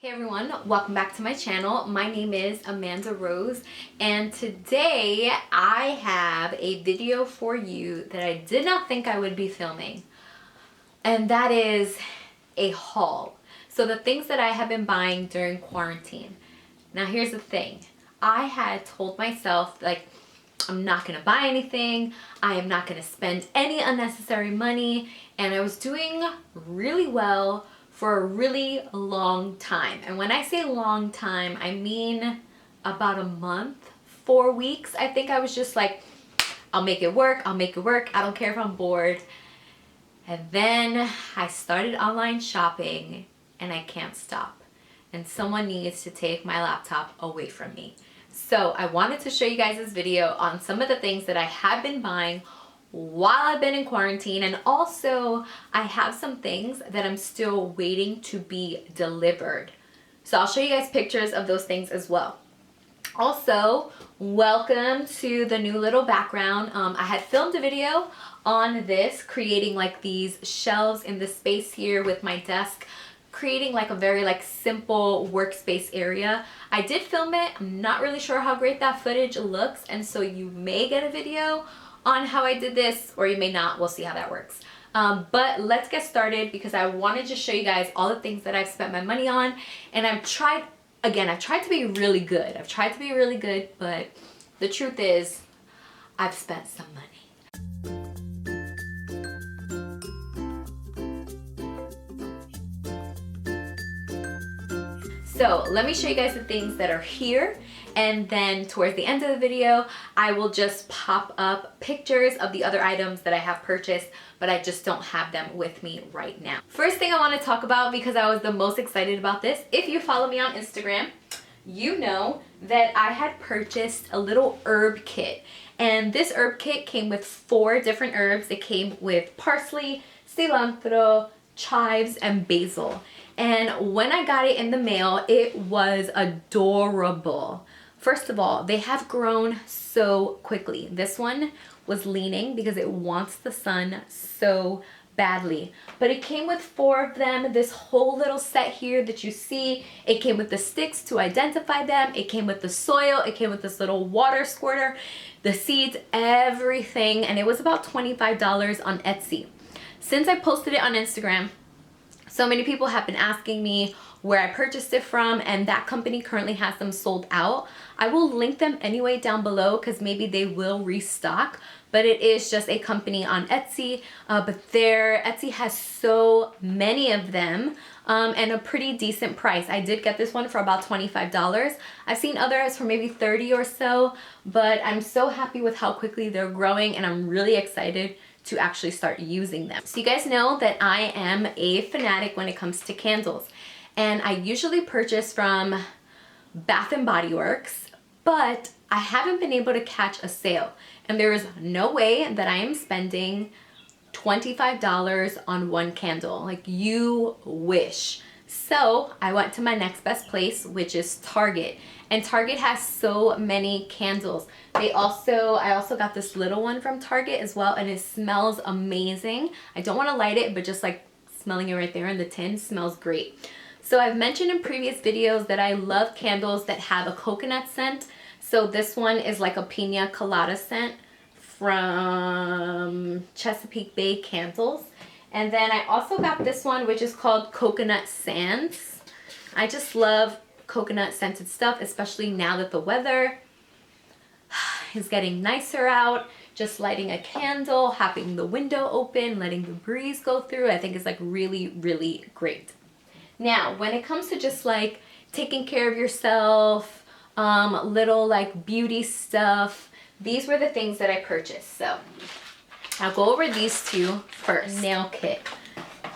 Hey everyone, welcome back to my channel. My name is Amanda Rose, and today I have a video for you that I did not think I would be filming, and that is a haul. So the things that I have been buying during quarantine. Now here's the thing, I had told myself like I'm not gonna buy anything, I am not gonna spend any unnecessary money, and I was doing really well for a really long time. And when I say long time, I mean about a month, 4 weeks. I think I was just like, I'll make it work, I'll make it work, I don't care if I'm bored. And then I started online shopping and I can't stop. And someone needs to take my laptop away from me. So I wanted to show you guys this video on some of the things that I have been buying while I've been in quarantine, and also I have some things that I'm still waiting to be delivered. So I'll show you guys pictures of those things as well. Also, welcome to the new little background. I had filmed a video on this, creating like these shelves in the space here with my desk, creating like a very like simple workspace area. I did film it. I'm not really sure how great that footage looks, and so you may get a video on how I did this, or you may not. We'll see how that works. But let's get started because I wanted to show you guys all the things that I've spent my money on, and I've tried to be really good. I've tried to be really good, but the truth is I've spent some money. So let me show you guys the things that are here, and then towards the end of the video I will just pop up pictures of the other items that I have purchased, but I just don't have them with me right now. First thing I want to talk about, because I was the most excited about this, if you follow me on Instagram, you know that I had purchased a little herb kit, and this herb kit came with 4 different herbs. It came with parsley, cilantro, chives, and basil. And when I got it in the mail, it was adorable. First of all, they have grown so quickly. This one was leaning because it wants the sun so badly. But it came with 4 of them. This whole little set here that you see, it came with the sticks to identify them. It came with the soil. It came with this little water squirter, the seeds, everything. And it was about $25 on Etsy. Since I posted it on Instagram, so many people have been asking me where I purchased it from, and that company currently has them sold out. I will link them anyway down below because maybe they will restock, but it is just a company on Etsy, but their Etsy has so many of them and a pretty decent price. I did get this one for about $25. I've seen others for maybe $30 or so, but I'm so happy with how quickly they're growing, and I'm really excited to actually start using them. So you guys know that I am a fanatic when it comes to candles, and I usually purchase from Bath and Body Works, but I haven't been able to catch a sale, and there is no way that I am spending $25 on one candle. Like, you wish. So I went to my next best place, which is Target, and Target has so many candles. I also got this little one from Target as well, and it smells amazing. I don't want to light it, but just like smelling it right there in the tin smells great. So I've mentioned in previous videos that I love candles that have a coconut scent. So this one is like a pina colada scent from Chesapeake Bay Candles. And then I also got this one, which is called Coconut Sands. I just love coconut scented stuff, especially now that the weather is getting nicer out. Just lighting a candle, having the window open, letting the breeze go through, I think is like really, really great. Now, when it comes to just like taking care of yourself, little like beauty stuff, these were the things that I purchased. So I'll go over these 2 first. Nail kit.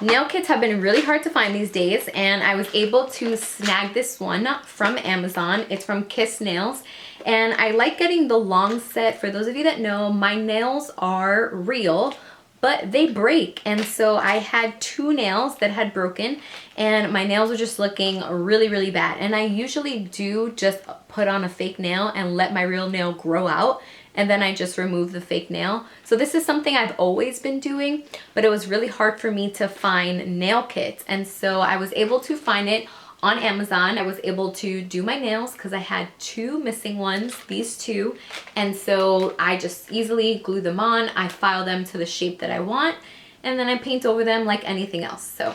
Nail kits have been really hard to find these days, and I was able to snag this one from Amazon. It's from Kiss Nails, and I like getting the long set. For those of you that know, my nails are real, but they break, and so I had 2 nails that had broken, and my nails were just looking really, really bad. And I usually do just put on a fake nail and let my real nail grow out, and then I just remove the fake nail. So this is something I've always been doing, but it was really hard for me to find nail kits, and so I was able to find it on Amazon. I was able to do my nails because I had two missing ones, these two. And so I just easily glue them on. I file them to the shape that I want. And then I paint over them like anything else. So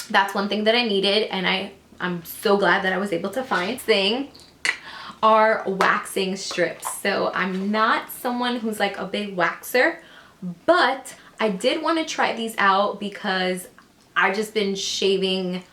that's one thing that I needed. And I'm so glad that I was able to find. Thing are waxing strips. So I'm not someone who's like a big waxer, but I did want to try these out because I've just been shaving.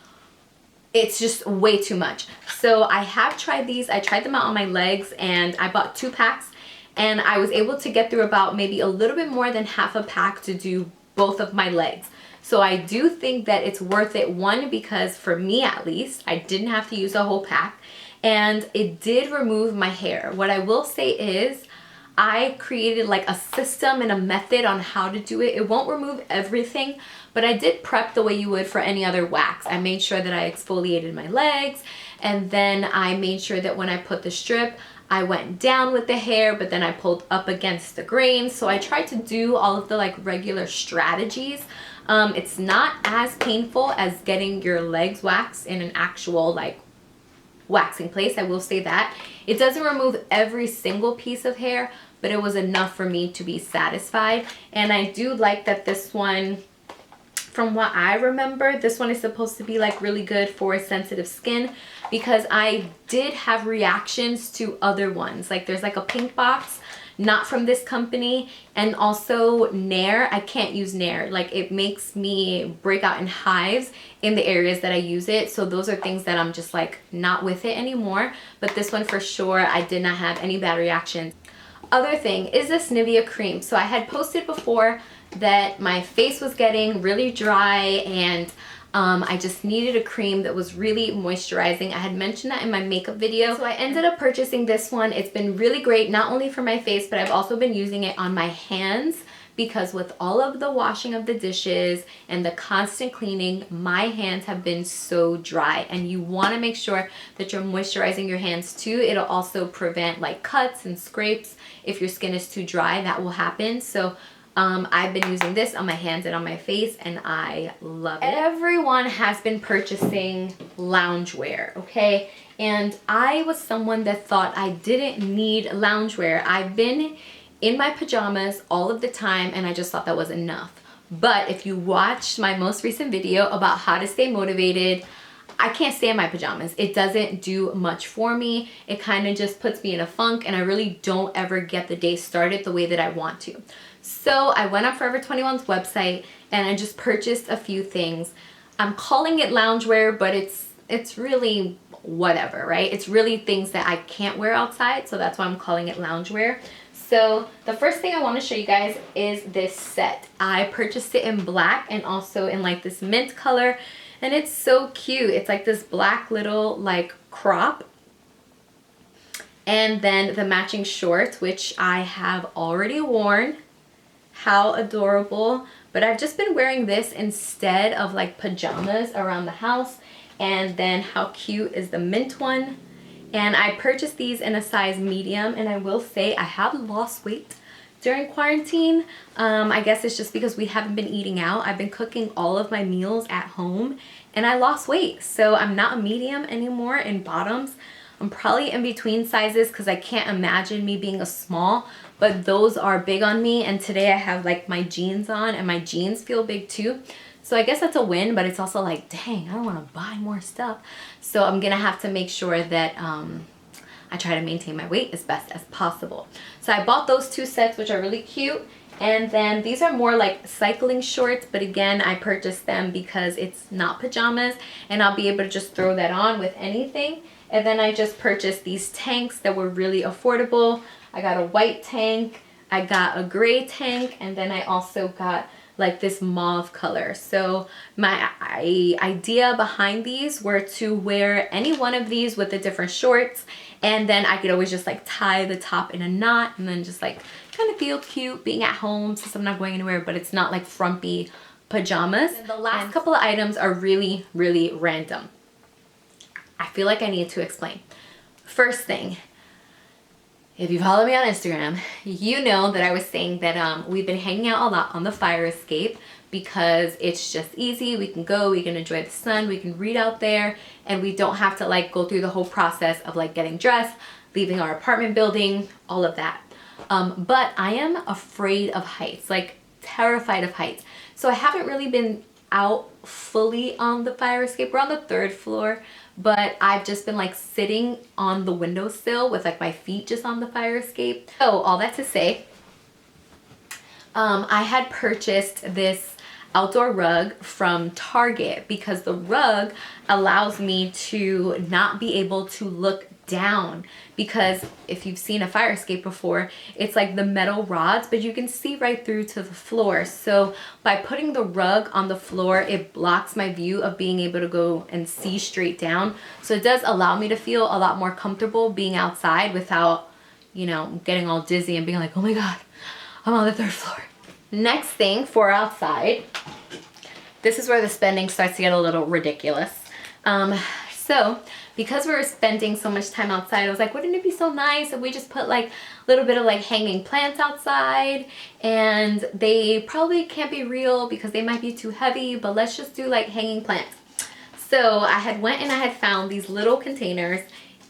It's just way too much. So I have tried these. I tried them out on my legs and I bought 2 packs and I was able to get through about maybe a little bit more than half a pack to do both of my legs. So I do think that it's worth it. One, because for me at least, I didn't have to use a whole pack and it did remove my hair. What I will say is I created like a system and a method on how to do it. It won't remove everything, but I did prep the way you would for any other wax. I made sure that I exfoliated my legs, and then I made sure that when I put the strip, I went down with the hair, but then I pulled up against the grain. So I tried to do all of the like regular strategies. It's not as painful as getting your legs waxed in an actual like waxing place, I will say that. It doesn't remove every single piece of hair, but it was enough for me to be satisfied. And I do like that this one, from what I remember, this one is supposed to be like really good for sensitive skin, because I did have reactions to other ones. Like there's like a pink box, not from this company, and also Nair. I can't use Nair. Like it makes me break out in hives in the areas that I use it. So those are things that I'm just like not with it anymore. But this one for sure, I did not have any bad reactions. Other thing is this Nivea cream. So I had posted before that my face was getting really dry and I just needed a cream that was really moisturizing. I had mentioned that in my makeup video. So I ended up purchasing this one. It's been really great, not only for my face, but I've also been using it on my hands, because with all of the washing of the dishes and the constant cleaning, my hands have been so dry, and you want to make sure that you're moisturizing your hands too. It'll also prevent like cuts and scrapes. If your skin is too dry, that will happen. So I've been using this on my hands and on my face, and I love it. Everyone has been purchasing loungewear, okay? And I was someone that thought I didn't need loungewear. I've been in my pajamas all of the time, and I just thought that was enough. But if you watched my most recent video about how to stay motivated, I can't stay in my pajamas. It doesn't do much for me. It kind of just puts me in a funk, and I really don't ever get the day started the way that I want to. So I went on Forever 21's website and I just purchased a few things. I'm calling it loungewear, but it's really whatever, right? It's really things that I can't wear outside, so that's why I'm calling it loungewear. So the first thing I want to show you guys is this set. I purchased it in black and also in like this mint color, and it's so cute. It's like this black little like crop, and then the matching shorts, which I have already worn. How adorable. But I've just been wearing this instead of like pajamas around the house. And then how cute is the mint one. And I purchased these in a size medium, and I will say I have lost weight during quarantine. I guess it's just because we haven't been eating out. I've been cooking all of my meals at home and I lost weight. So I'm not a medium anymore in bottoms. I'm probably in between sizes because I can't imagine me being a small, but those are big on me. And today I have like my jeans on, and my jeans feel big too. So I guess that's a win, but it's also like, dang, I don't want to buy more stuff. So I'm gonna have to make sure that I try to maintain my weight as best as possible. So I bought those 2 sets, which are really cute. And then these are more like cycling shorts, but again, I purchased them because it's not pajamas and I'll be able to just throw that on with anything. And then I just purchased these tanks that were really affordable. I got a white tank, I got a gray tank, and then I also got like this mauve color. So my idea behind these were to wear any one of these with the different shorts, and then I could always just like tie the top in a knot and then just like kind of feel cute being at home since I'm not going anywhere, but it's not like frumpy pajamas. And the last couple of items are really, really random. I feel like I need to explain. First thing, if you follow me on Instagram, you know that I was saying that we've been hanging out a lot on the fire escape because it's just easy. We can go, we can enjoy the sun, we can read out there, and we don't have to like go through the whole process of like getting dressed, leaving our apartment building, all of that. But I am afraid of heights, like terrified of heights. So I haven't really been out fully on the fire escape. We're on the 3rd floor, but I've just been like sitting on the windowsill with like my feet just on the fire escape. So all that to say, I had purchased this outdoor rug from Target because the rug allows me to not be able to look down, because if you've seen a fire escape before, it's like the metal rods, but you can see right through to the floor. So by putting the rug on the floor, it blocks my view of being able to go and see straight down. So it does allow me to feel a lot more comfortable being outside without, you know, getting all dizzy and being like, oh my God, I'm on the 3rd floor. Next thing for outside, this is where the spending starts to get a little ridiculous. So because we were spending so much time outside, I was like, wouldn't it be so nice if we just put like a little bit of like hanging plants outside? And they probably can't be real because they might be too heavy, but let's just do like hanging plants. So I had went and I had found these little containers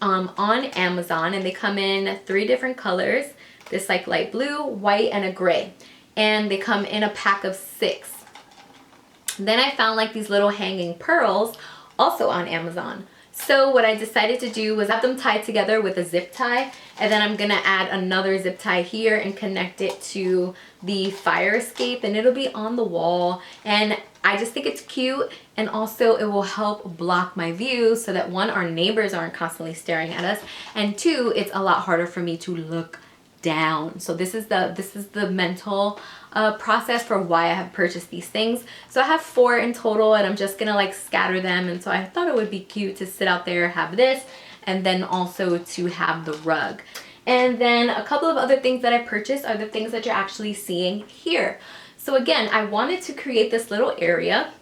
on Amazon, and they come in 3 different colors. This like light blue, white, and a gray. And they come in a pack of 6. Then I found like these little hanging pearls also on Amazon. So what I decided to do was have them tied together with a zip tie, and then I'm gonna add another zip tie here and connect it to the fire escape, and it'll be on the wall. And I just think it's cute, and also it will help block my view so that 1, our neighbors aren't constantly staring at us, and 2, it's a lot harder for me to look down. So this is the mental process for why I have purchased these things. So I have 4 in total, and I'm just gonna like scatter them. And so I thought it would be cute to sit out there, have this, and then also to have the rug. And then a couple of other things that I purchased are the things that you're actually seeing here. So again, I wanted to create this little area,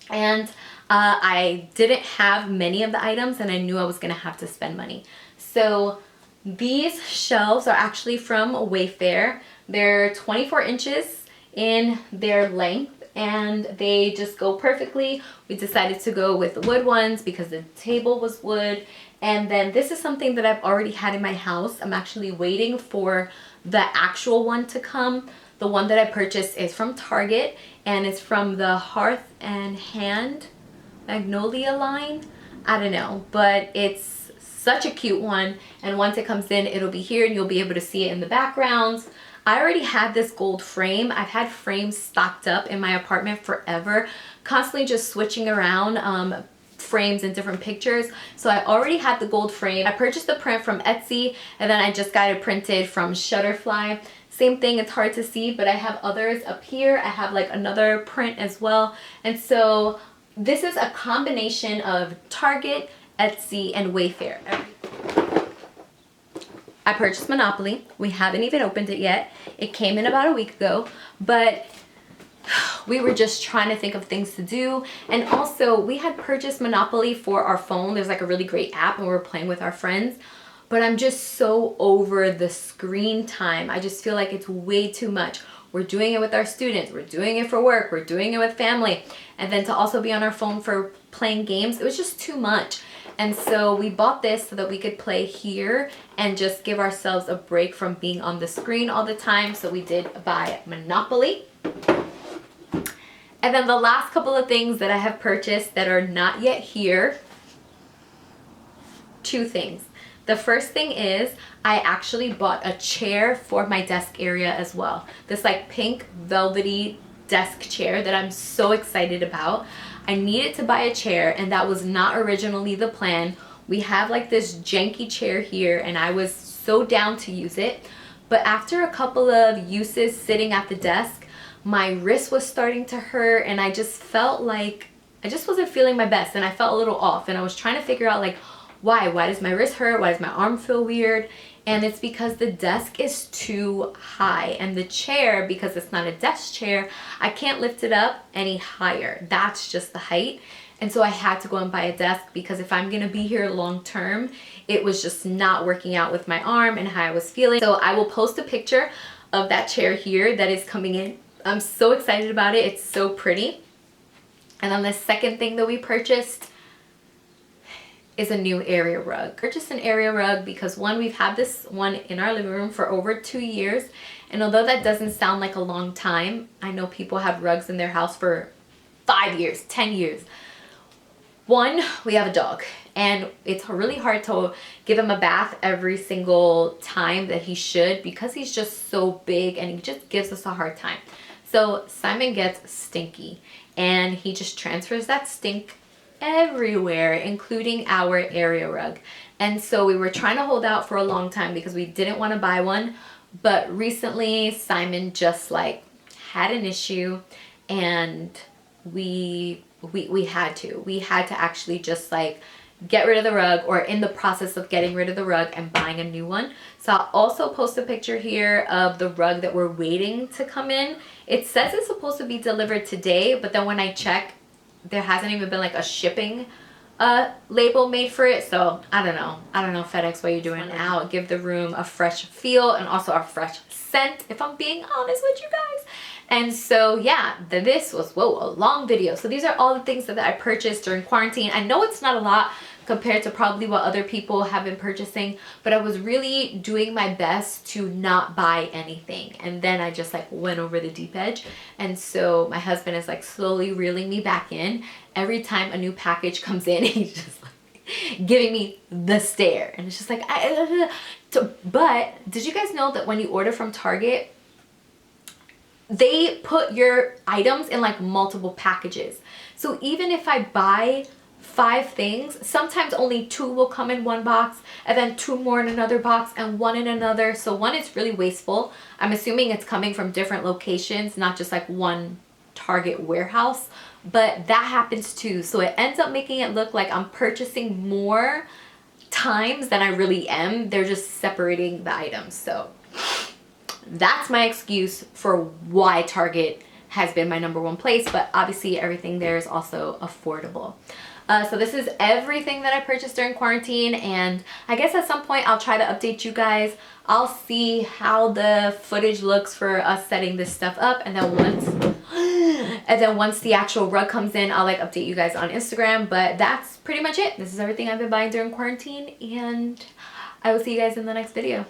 and I didn't have many of the items, and I knew I was gonna have to spend money. So these shelves are actually from Wayfair. They're 24 inches in their length, and they just go perfectly. We decided to go with the wood ones because the table was wood. And then this is something that I've already had in my house. I'm actually waiting for the actual one to come. The one that I purchased is from Target, and it's from the Hearth and Hand Magnolia line. I don't know, but it's such a cute one, and once it comes in, it'll be here and you'll be able to see it in the backgrounds. I already had this gold frame. I've had frames stocked up in my apartment forever, constantly just switching around frames and different pictures. So I already had the gold frame. I purchased the print from Etsy, and then I just got it printed from Shutterfly. Same thing, it's hard to see, but I have others up here. I have like another print as well. And so this is a combination of Target, Etsy, and Wayfair. I purchased Monopoly. We haven't even opened it yet. It came in about a week ago, but we were just trying to think of things to do. And also, we had purchased Monopoly for our phone. There's like a really great app, and we were playing with our friends. But I'm just so over the screen time. I just feel like it's way too much. We're doing it with our students. We're doing it for work. We're doing it with family. And then to also be on our phone for playing games, it was just too much. And so we bought this so that we could play here and just give ourselves a break from being on the screen all the time. So we did buy Monopoly. And then the last couple of things that I have purchased that are not yet here, 2 things. The first thing is I actually bought a chair for my desk area as well. This like pink velvety desk chair that I'm so excited about. I needed to buy a chair, and that was not originally the plan. We have like this janky chair here, and I was so down to use it. But after a couple of uses sitting at the desk, my wrist was starting to hurt, and I just felt like I just wasn't feeling my best, and I felt a little off, and I was trying to figure out like why does my wrist hurt? Why does my arm feel weird? And it's because the desk is too high, and the chair, because it's not a desk chair, I can't lift it up any higher. That's just the height. And so I had to go and buy a desk, because if I'm gonna be here long term, it was just not working out with my arm and how I was feeling. So I will post a picture of that chair here that is coming in I'm so excited about it. It's so pretty. And then the second thing that we purchased is a new area rug, or just an area rug, because one, we've had this one in our living room for over 2 years. And although that doesn't sound like a long time, I know people have rugs in their house for 5 years, 10 years. One, we have a dog, and it's really hard to give him a bath every single time that he should, because he's just so big and he just gives us a hard time. So Simon gets stinky, and he just transfers that stink everywhere, including our area rug. And so we were trying to hold out for a long time because we didn't want to buy one. But recently Simon just like had an issue, and we had to actually just like get rid of the rug, or in the process of getting rid of the rug and buying a new one. So I'll also post a picture here of the rug that we're waiting to come in. It says it's supposed to be delivered today, but then when I check, there hasn't even been like a shipping label made for it. So I don't know FedEx, what you're doing now. Give the room a fresh feel and also a fresh scent, if I'm being honest with you guys. And so yeah, this was a long video. So these are all the things that I purchased during quarantine. I know it's not a lot compared to probably what other people have been purchasing, but I was really doing my best to not buy anything. And then I just like went over the deep edge. And so my husband is like slowly reeling me back in. Every time a new package comes in, he's just like giving me the stare. And it's just like, but did you guys know that when you order from Target, they put your items in like multiple packages? So even if I buy 5 things, sometimes only 2 will come in one box, and then 2 more in another box, and 1 in another. So one, is really wasteful. I'm assuming it's coming from different locations, not just like one Target warehouse, but that happens too. So it ends up making it look like I'm purchasing more times than I really am. They're just separating the items. So that's my excuse for why Target has been my #1 place, but obviously everything there is also affordable. So this is everything that I purchased during quarantine, and I guess at some point I'll try to update you guys. I'll see how the footage looks for us setting this stuff up, and then once the actual rug comes in, I'll like update you guys on Instagram. But that's pretty much it. This is everything I've been buying during quarantine, and I will see you guys in the next video.